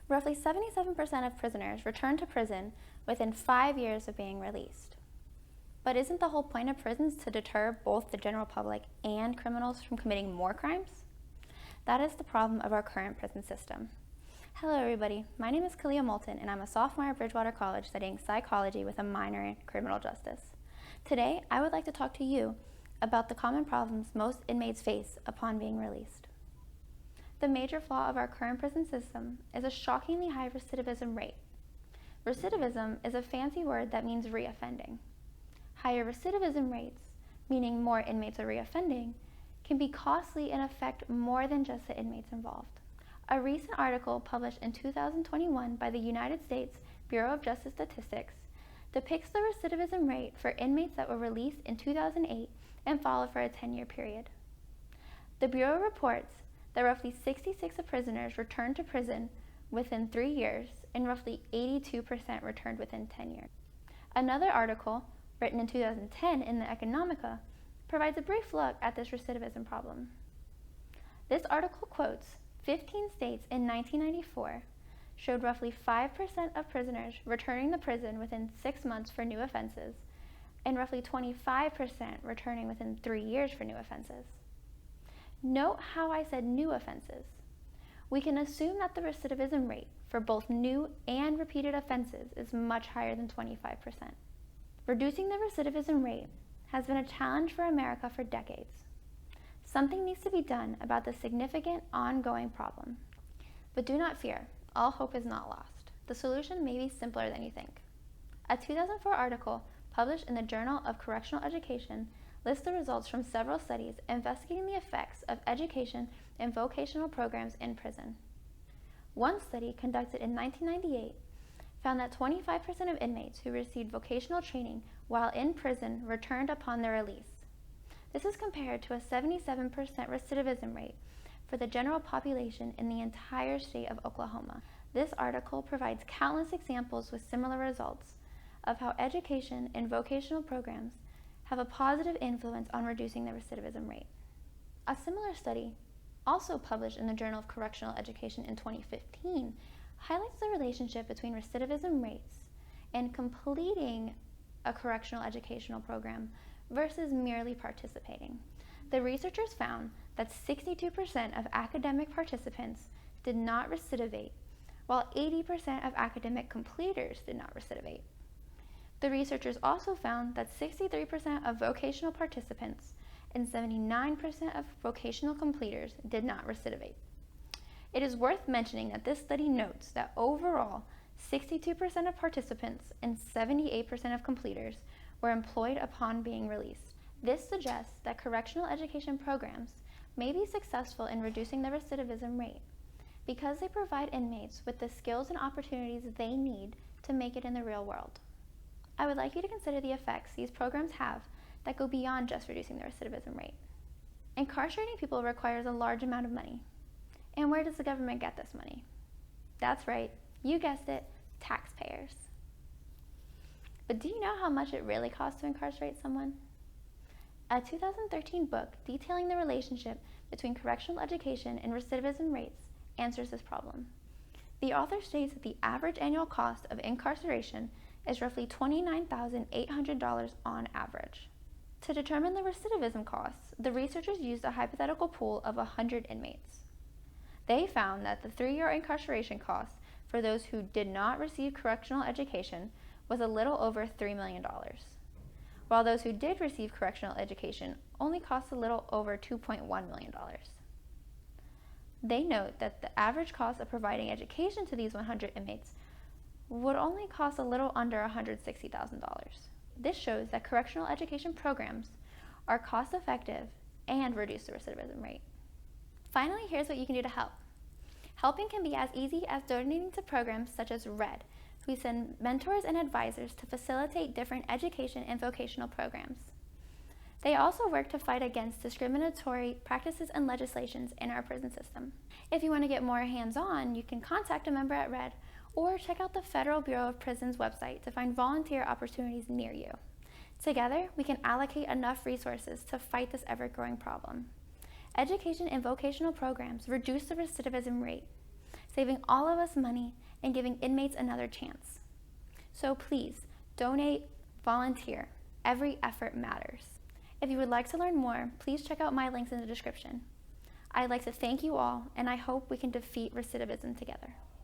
Roughly 77% of prisoners return to prison within 5 years of being released. But isn't the whole point of prisons to deter both the general public and criminals from committing more crimes? That is the problem of our current prison system. Hello everybody, my name is Kalia Moulton and I'm a sophomore at Bridgewater College studying psychology with a minor in criminal justice. Today, I would like to talk to you about the common problems most inmates face upon being released. The major flaw of our current prison system is a shockingly high recidivism rate. Recidivism is a fancy word that means reoffending. Higher recidivism rates, meaning more inmates are reoffending, can be costly and affect more than just the inmates involved. A recent article published in 2021 by the United States Bureau of Justice Statistics depicts the recidivism rate for inmates that were released in 2008 and followed for a 10-year period. The Bureau reports that roughly 66% of prisoners returned to prison within 3 years and roughly 82% returned within 10 years. Another article, written in 2010 in the Economica, provides a brief look at this recidivism problem. This article quotes 15 states in 1994 showed roughly 5% of prisoners returning to prison within 6 months for new offenses and roughly 25% returning within 3 years for new offenses. Note how I said new offenses. We can assume that the recidivism rate for both new and repeated offenses is much higher than 25%. Reducing the recidivism rate has been a challenge for America for decades. Something needs to be done about this significant ongoing problem. But do not fear, all hope is not lost. The solution may be simpler than you think. A 2004 article published in the Journal of Correctional Education lists the results from several studies investigating the effects of education and vocational programs in prison. One study conducted in 1998 found that 25% of inmates who received vocational training while in prison returned upon their release. This is compared to a 77% recidivism rate for the general population in the entire state of Oklahoma. This article provides countless examples with similar results of how education and vocational programs have a positive influence on reducing the recidivism rate. A similar study, also published in the Journal of Correctional Education in 2015, highlights the relationship between recidivism rates and completing a correctional educational program versus merely participating. The researchers found that 62% of academic participants did not recidivate, while 80% of academic completers did not recidivate. The researchers also found that 63% of vocational participants and 79% of vocational completers did not recidivate. It is worth mentioning that this study notes that overall, 62% of participants and 78% of completers were employed upon being released. This suggests that correctional education programs may be successful in reducing the recidivism rate because they provide inmates with the skills and opportunities they need to make it in the real world. I would like you to consider the effects these programs have that go beyond just reducing the recidivism rate. Incarcerating people requires a large amount of money. And where does the government get this money? That's right, you guessed it, taxpayers. But do you know how much it really costs to incarcerate someone? A 2013 book detailing the relationship between correctional education and recidivism rates answers this problem. The author states that the average annual cost of incarceration is roughly $29,800 on average. To determine the recidivism costs, the researchers used a hypothetical pool of 100 inmates. They found that the 3-year incarceration cost for those who did not receive correctional education was a little over $3 million, while those who did receive correctional education only cost a little over $2.1 million. They note that the average cost of providing education to these 100 inmates would only cost a little under $160,000. This shows that correctional education programs are cost-effective and reduce the recidivism rate. Finally, here's what you can do to help. Helping can be as easy as donating to programs such as RED, who send mentors and advisors to facilitate different education and vocational programs. They also work to fight against discriminatory practices and legislations in our prison system. If you want to get more hands-on, you can contact a member at RED or check out the Federal Bureau of Prisons website to find volunteer opportunities near you. Together, we can allocate enough resources to fight this ever-growing problem. Education and vocational programs reduce the recidivism rate. saving all of us money and giving inmates another chance. So please, donate, volunteer. Every effort matters. If you would like to learn more, please check out my links in the description. I'd like to thank you all, and I hope we can defeat recidivism together.